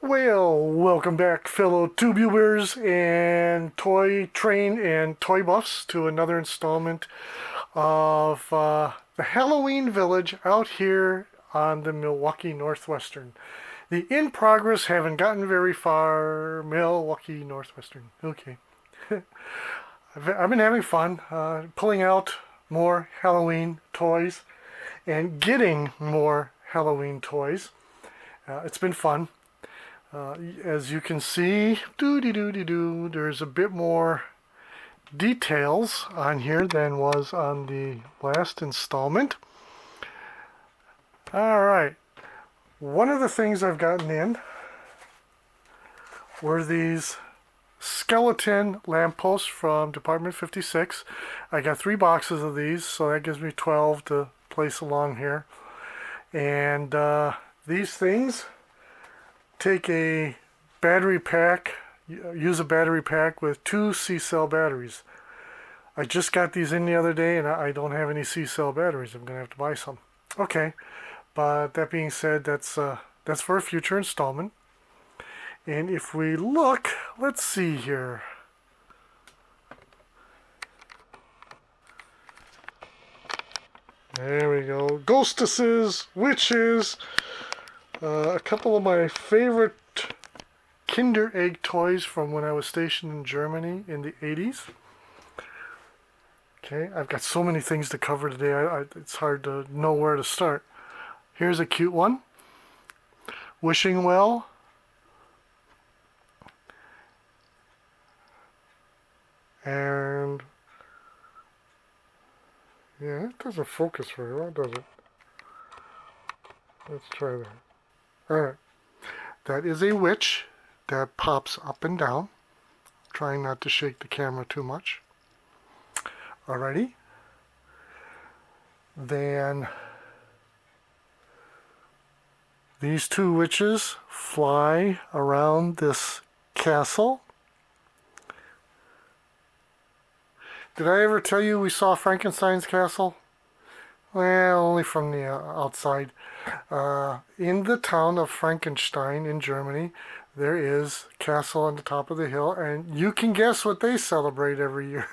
Well, welcome back, fellow tubulars and toy train and toy buffs, to another installment of the Halloween Village out here on the Milwaukee Northwestern. The in progress haven't gotten very far. Milwaukee Northwestern. Okay. I've been having fun pulling out more Halloween toys and getting more Halloween toys. It's been fun. As you can see, there's a bit more details on here than was on the last installment. Alright, one of the things I've gotten in were these skeleton lampposts from Department 56. I got 3 boxes of these, so that gives me 12 to place along here. And these things take a battery pack, use a battery pack with 2 C-cell batteries. I just got these in the other day and I don't have any C-cell batteries. I'm going to have to buy some. Okay, but that being said, that's for a future installment. And if we look, let's see here. There we go. Ghostesses, witches, a couple of my favorite Kinder Egg toys from when I was stationed in Germany in the 80s. Okay, I've got so many things to cover today, it's hard to know where to start. Here's a cute one. Wishing Well. And yeah, it doesn't focus very well, does it? Let's try that. Alright, that is a witch that pops up and down. Trying not to shake the camera too much. Alrighty. Then these 2 witches fly around this castle. Did I ever tell you we saw Frankenstein's castle? Well, only from the outside. In the town of Frankenstein in Germany, there is a castle on the top of the hill, and you can guess what they celebrate every year.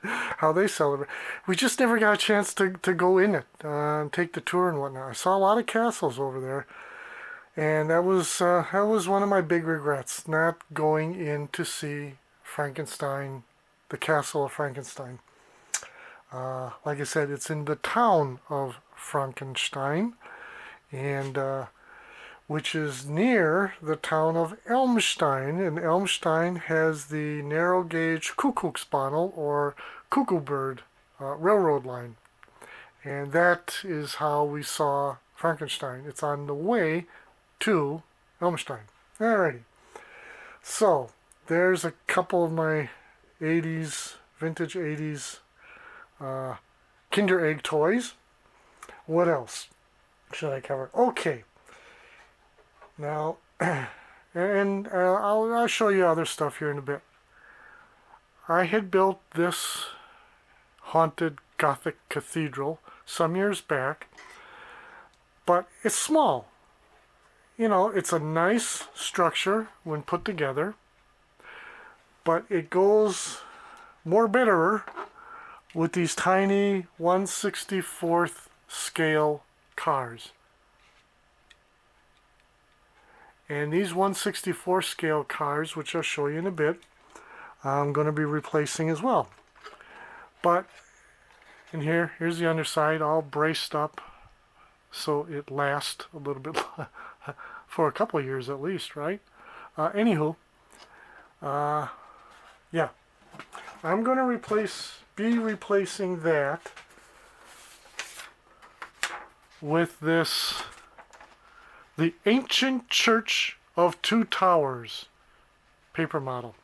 How they celebrate. We just never got a chance to go in it and take the tour and whatnot. I saw a lot of castles over there, and that was one of my big regrets, not going in to see Frankenstein, the Castle of Frankenstein. Like I said, it's in the town of Frankenstein, and which is near the town of Elmstein, and Elmstein has the narrow gauge Kuckucksbahn, or cuckoo bird railroad line, and that is how we saw Frankenstein. It's on the way to Elmstein. Alrighty, so there's a couple of my 80s, vintage 80s Kinder Egg toys. What else should I cover? Okay. Now, and I'll show you other stuff here in a bit. I had built this haunted Gothic cathedral some years back, but it's small. You know, it's a nice structure when put together, but it goes more betterer with these tiny 1/64th scale cars. And these 1/64 scale cars, which I'll show you in a bit, I'm going to be replacing as well. But in here's the underside all braced up so it lasts a little bit for a couple of years at least, right? Anywho, yeah, I'm going to be replacing that with this, the Ancient Church of 2 Towers paper model.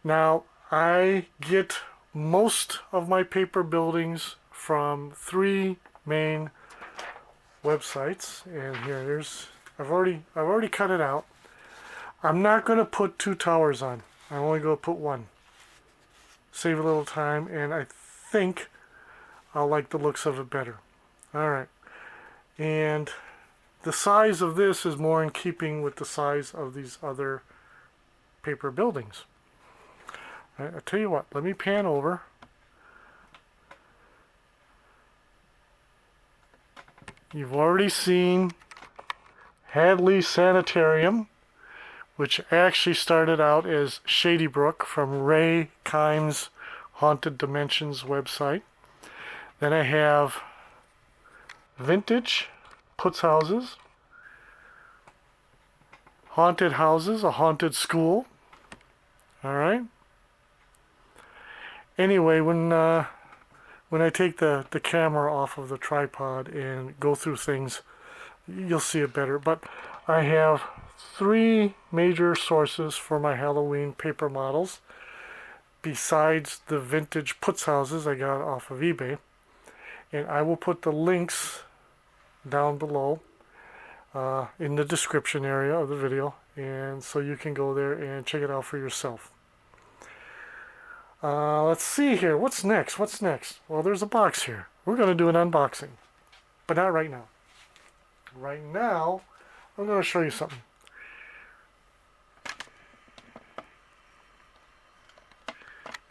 Now, I get most of my paper buildings from 3 main websites, and I've already cut it out. I'm not going to put 2 towers on. I'm only going to put 1. Save a little time, and I think I'll like the looks of it better. Alright, and the size of this is more in keeping with the size of these other paper buildings. I tell you what, let me pan over. You've already seen Hadley Sanitarium, which actually started out as Shady Brook from Ray Keim's Haunted Dimensions website. Then I have Vintage Puts Houses, Haunted Houses, a haunted school. All right. Anyway, when I take the camera off of the tripod and go through things, you'll see it better. But I have 3 major sources for my Halloween paper models, besides the Vintage Puts Houses I got off of eBay. And I will put the links down below in the description area of the video, and so you can go there and check it out for yourself. Let's see here. What's next? Well, there's a box here. We're going to do an unboxing, but not right now. Right now, I'm going to show you something.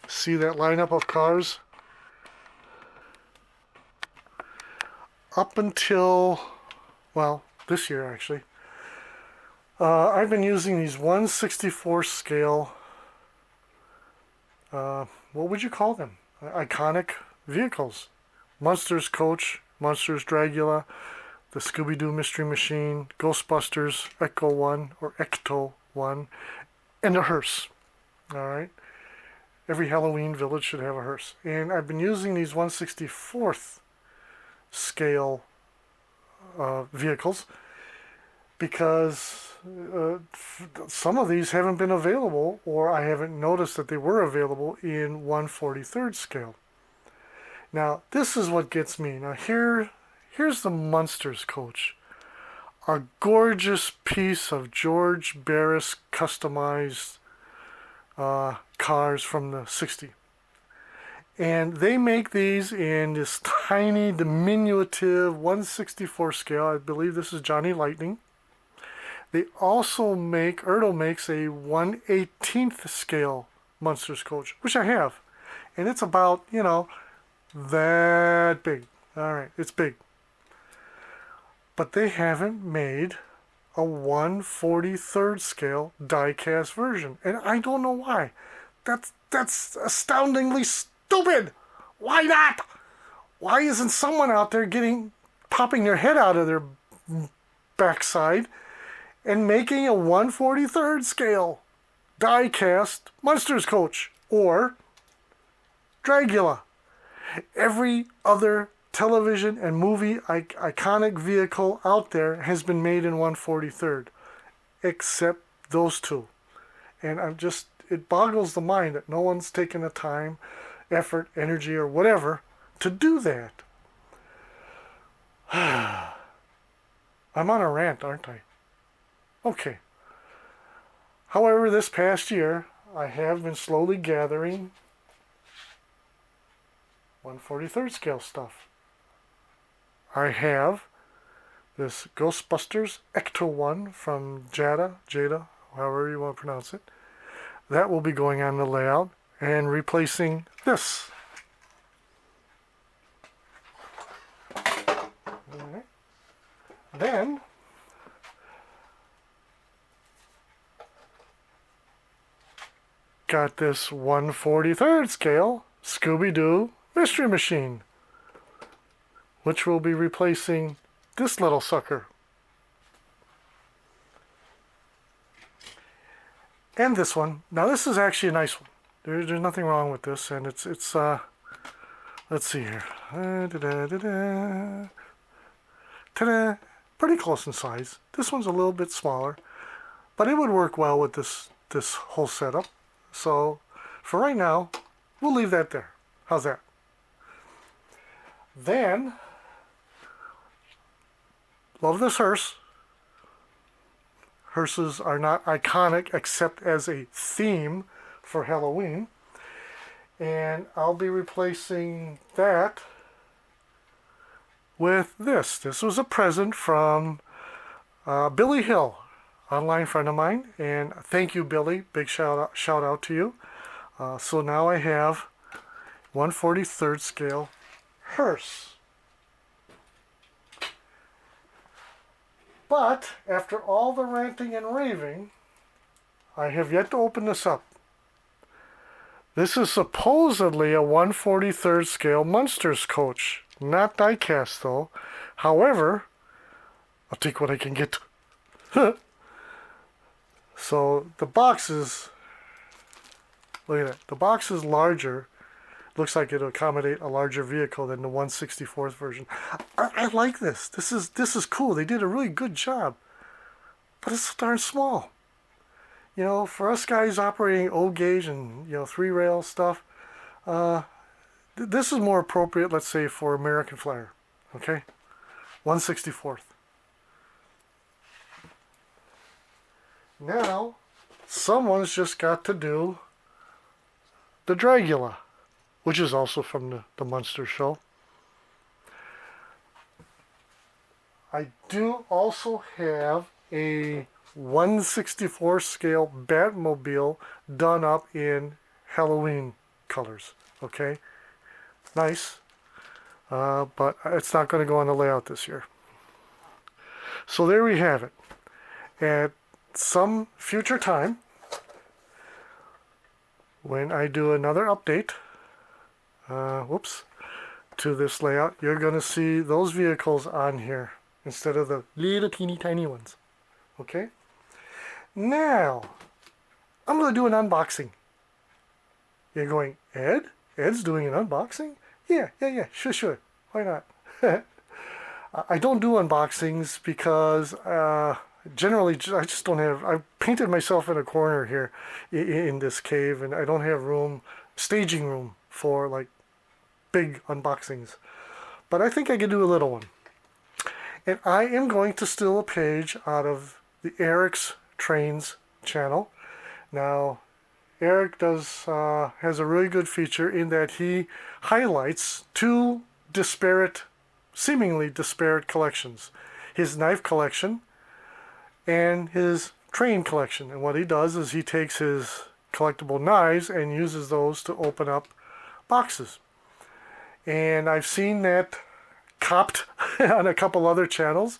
See that lineup of cars? Up until, well, this year actually, I've been using these 1/64 scale, what would you call them? Iconic vehicles. Monsters Coach, Monsters Dragula, the Scooby-Doo Mystery Machine, Ghostbusters Ecto 1 or Ecto 1, and a hearse. Alright? Every Halloween village should have a hearse. And I've been using these 1/64th scale vehicles because some of these haven't been available, or I haven't noticed that they were available in 1/43rd scale. Now this is what gets me. Now here's the Monsters Coach, a gorgeous piece of George Barris customized cars from the 60s. And they make these in this tiny, diminutive 1/64 scale. I believe this is Johnny Lightning. They also make, Ertl makes a 1/18th scale Monsters Coach, which I have. And it's about, you know, that big. Alright, it's big. But they haven't made a 1/43rd scale die-cast version. And I don't know why. That's astoundingly stupid. Why not? Why isn't someone out there popping their head out of their backside and making a 1/43rd scale die-cast Monsters Coach or Dragula? Every other television and movie iconic vehicle out there has been made in 1/43rd, except those two. And it boggles the mind that no one's taken the time, effort, energy, or whatever to do that. I'm on a rant, aren't I? Okay. However, this past year, I have been slowly gathering 1/43rd scale stuff. I have this Ghostbusters Ecto 1 from Jada, however you want to pronounce it. That will be going on the layout and replacing this. Right. Then got this 1/43rd scale Scooby-Doo Mystery Machine, which will be replacing this little sucker. And this one. Now this is actually a nice one. There's nothing wrong with this, and it's let's see here. Ta-da! Pretty close in size. This one's a little bit smaller, but it would work well with this whole setup. So for right now, we'll leave that there. How's that? Then, love this hearse. Hearses are not iconic except as a theme for Halloween. And I'll be replacing that with this. This was a present from Billy Hill, online friend of mine, and thank you, Billy. Big shout out to you. So now I have 1/43 scale hearse. But after all the ranting and raving, I have yet to open this up. This is supposedly a 1/43 scale Munsters coach, not diecast though. However, I'll take what I can get. So the box is, look at that. The box is larger. Looks like it'll accommodate a larger vehicle than the 1/64th version. I like this. This is cool. They did a really good job. But it's so darn small. You know, for us guys operating O gauge and, you know, 3-rail stuff, this is more appropriate, let's say, for American Flyer. Okay? 1/64th. Now, someone's just got to do the Dragula, which is also from the Munster show. I do also have a 1/64 scale Batmobile done up in Halloween colors. Okay? Nice. But it's not going to go on the layout this year. So there we have it. At some future time, when I do another update, to this layout, you're going to see those vehicles on here instead of the little teeny tiny ones. Okay? Now, I'm going to do an unboxing. You're going, Ed? Ed's doing an unboxing? Yeah, sure. Why not? I don't do unboxings because generally I just don't have, I painted myself in a corner here in this cave, and I don't have staging room for like big unboxings. But I think I could do a little one. And I am going to steal a page out of the Eric's Trains channel. Now, Eric has a really good feature in that he highlights two seemingly disparate collections. His knife collection and his train collection. And what he does is he takes his collectible knives and uses those to open up boxes. And I've seen that copped on a couple other channels.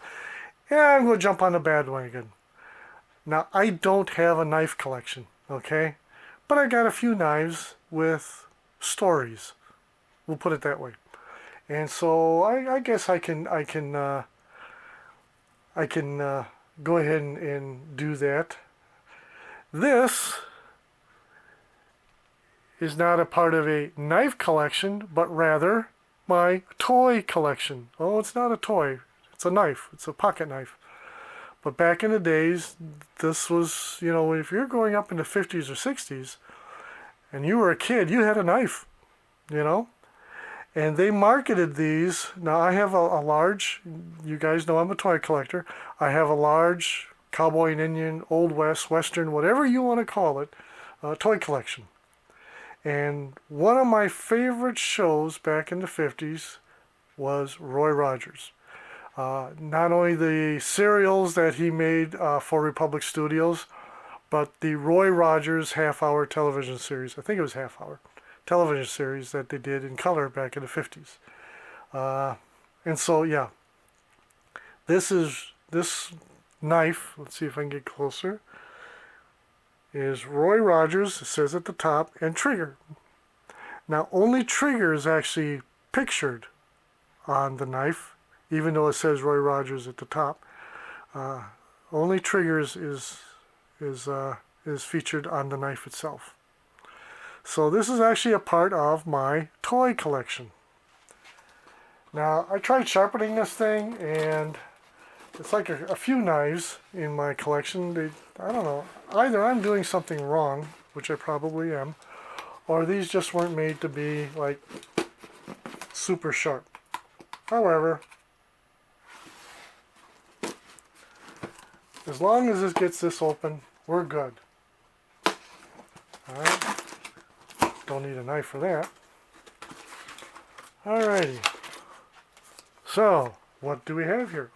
And I'm going to jump on the bandwagon. Now, I don't have a knife collection, okay? But I got a few knives with stories. We'll put it that way. And so I guess I can go ahead and do that. This is not a part of a knife collection, but rather my toy collection. Oh, it's not a toy. It's a knife. It's a pocket knife. But back in the days, this was, you know, if you're growing up in the 50s or 60s, and you were a kid, you had a knife, you know? And they marketed these. Now, I have a large, you guys know I'm a toy collector. I have a large Cowboy and Indian, Old West, Western, whatever you want to call it, toy collection. And one of my favorite shows back in the 50s was Roy Rogers. Not only the serials that he made for Republic Studios, but the Roy Rogers half-hour television series. I think it was half-hour television series that they did in color back in the 50s. And so, yeah, this knife, let's see if I can get closer, is Roy Rogers, it says at the top, and Trigger. Now, only Trigger is actually pictured on the knife, even though it says Roy Rogers at the top. Only Triggers is featured on the knife itself. So this is actually a part of my toy collection. Now, I tried sharpening this thing, and it's like a few knives in my collection. I don't know, either I'm doing something wrong, which I probably am, or these just weren't made to be like super sharp. However, as long as this gets this open, we're good. Alright. Don't need a knife for that. Alrighty. So, what do we have here?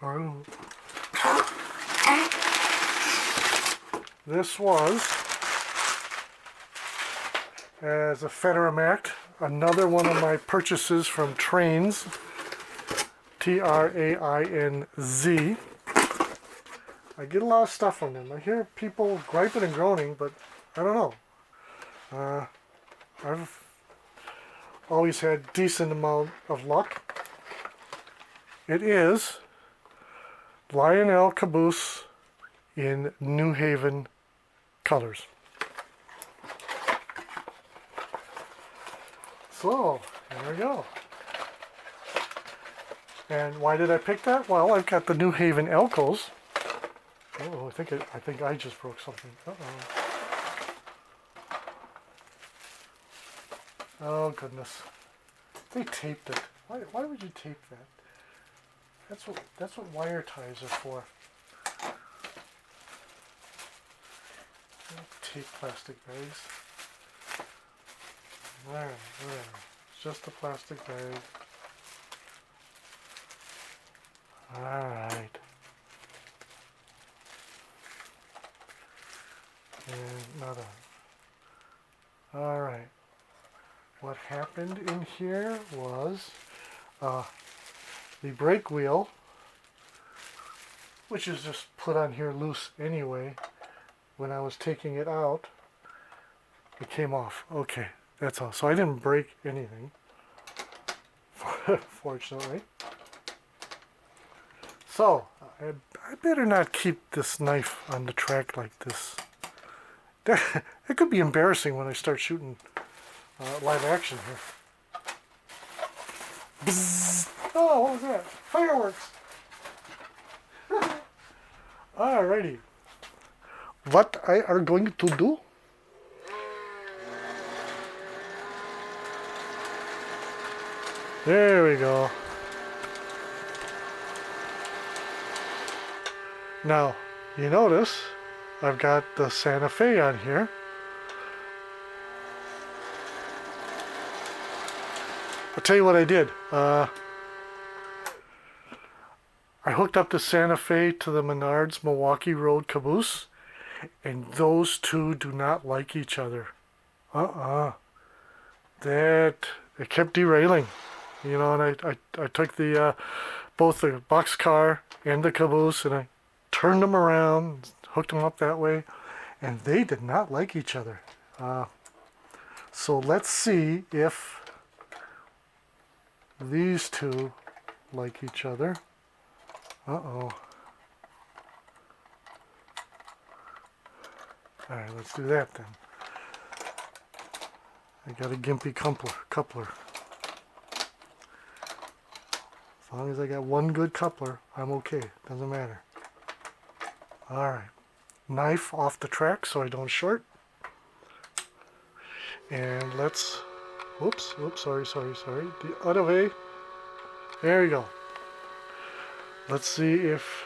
this was, as a Federact, another one of my purchases from Trainz, Trainz. I get a lot of stuff from them. I hear people griping and groaning, but I don't know. I've always had decent amount of luck. It is Lionel caboose in New Haven colors. So, there we go. And why did I pick that? Well, I've got the New Haven Elcos. Oh, I think I just broke something. Uh-oh. Oh goodness. They taped it. Why would you tape that? That's what wire ties are for. Tape plastic bags. There. It's just a plastic bag. Alright. And another. Alright. What happened in here was the brake wheel, which is just put on here loose anyway, when I was taking it out, it came off. Okay, that's all. So I didn't break anything, fortunately. So, I better not keep this knife on the track like this. It could be embarrassing when I start shooting live action here. Bzzz. Oh, what was that? Fireworks! Alrighty. What I are going to do? There we go. Now, you notice I've got the Santa Fe on here. I'll tell you what I did. I hooked up the Santa Fe to the Menards Milwaukee Road caboose, and those two do not like each other. It kept derailing, you know. And I took the both the box car and the caboose, and I turned them around, hooked them up that way, and they did not like each other. So let's see if these two like each other. Uh-oh. Alright, let's do that then. I got a gimpy coupler. As long as I got one good coupler, I'm okay. Doesn't matter. Alright. Knife off the track so I don't short. And let's... Whoops, sorry. The other way. There we go. Let's see if...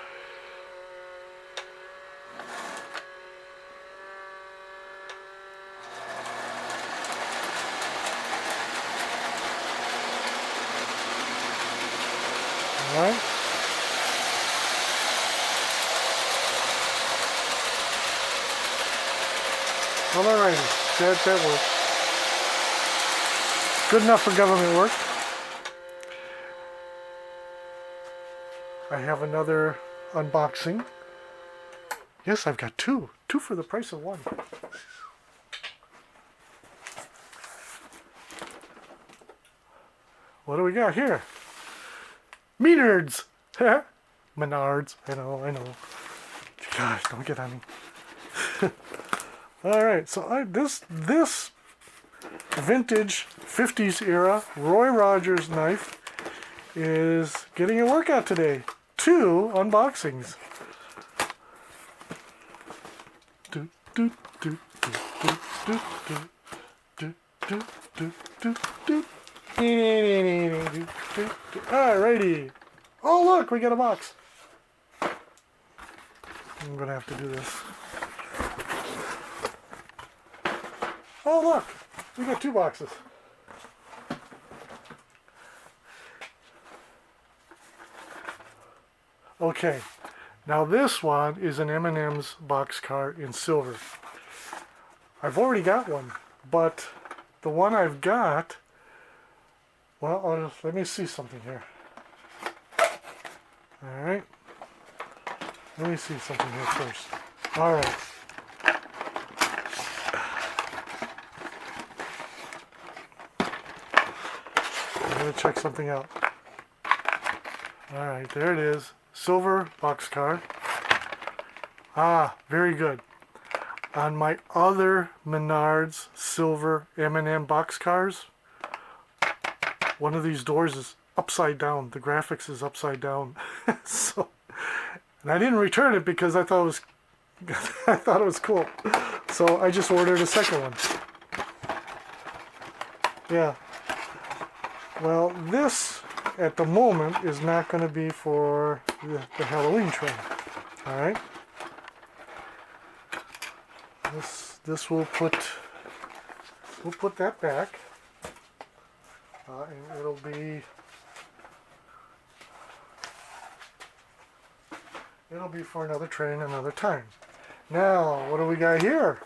Alright. Alrighty, that works. Good enough for government work. I have another unboxing. Yes, I've got two. Two for the price of one. What do we got here? Menards! Menards. I know. Gosh, don't get on me. Alright, so this vintage 50s era Roy Rogers knife is getting a workout today. 2 unboxings. Alrighty. Oh look, we got a box. I'm gonna have to do this. Oh look, we got 2 boxes. Okay, Now this one is an M&M's boxcar in silver. I've already got one, but the one I've got, well, let me see something here. Alright, let me see something here first. Alright. I'm going to check something out. Alright, there it is. Silver boxcar. Ah, very good. On my other Menards silver M&M boxcars, one of these doors is upside down. The graphics is upside down. So, and I didn't return it because I thought it was I thought it was cool. So I just ordered a second one. Yeah. Well, this at the moment is not going to be for the Halloween train. All right. This we'll put that back, and it'll be for another train another time. Now, what do we got here?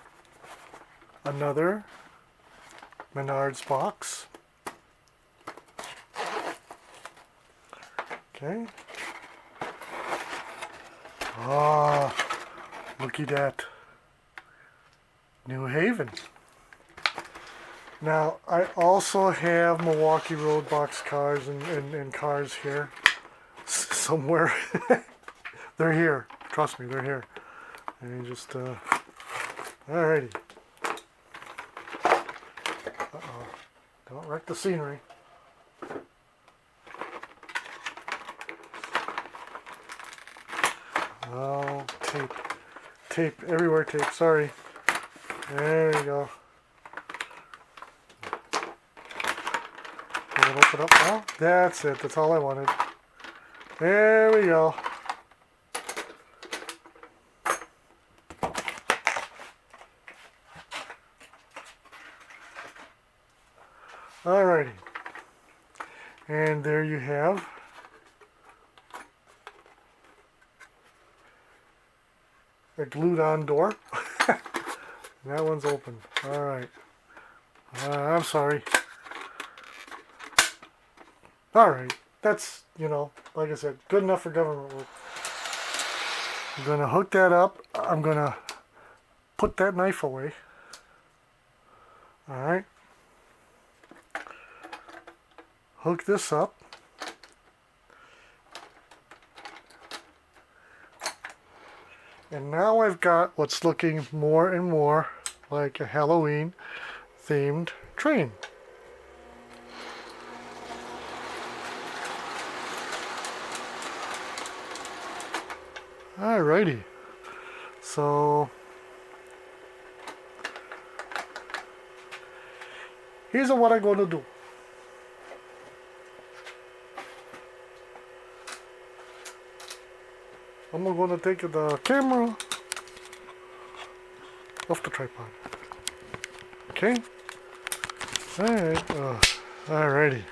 Another Menards box. Okay. Ah, looky that. New Haven. Now, I also have Milwaukee Road box cars and cars here somewhere. They're here. Trust me, they're here. And you just, alrighty. Uh-oh. Don't wreck the scenery. Oh, tape. Tape, everywhere tape, sorry. There we go. Can it open up now? That's it, that's all I wanted. There we go. Alrighty. And there you have a glued on door. That one's open. Alright. I'm sorry. Alright. That's, like I said, good enough for government work. I'm going to hook that up. I'm going to put that knife away. Alright. Hook this up. And now I've got what's looking more and more like a Halloween themed train. Alrighty. So here's what I'm going to do. I'm going to take the camera off the tripod. Okay? Alright. Alrighty.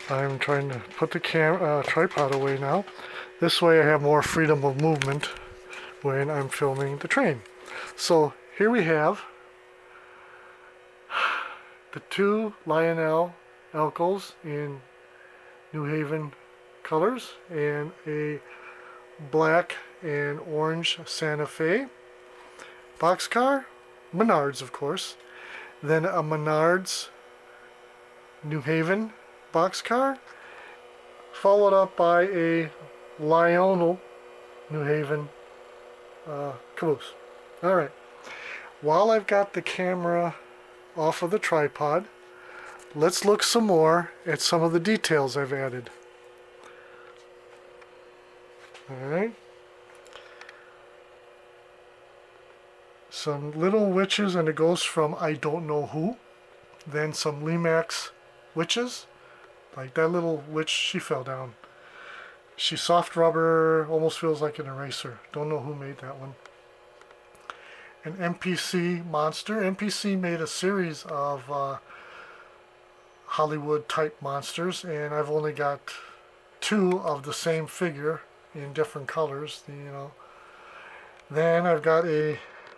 I'm trying to put the tripod away now. This way I have more freedom of movement when I'm filming the train. So here we have the two Lionel Elkos in New Haven colors and a black and orange Santa Fe boxcar, Menards of course, then a Menards New Haven boxcar, followed up by a Lionel New Haven caboose. Alright, while I've got the camera off of the tripod, let's look some more at some of the details I've added. Alright. Some little witches, and it goes from I don't know who. Then some Limax witches. Like that little witch, she fell down. She's soft rubber, almost feels like an eraser. Don't know who made that one. An NPC monster. NPC made a series of Hollywood type monsters, and I've only got two of the same figure in different colors. Then I've got a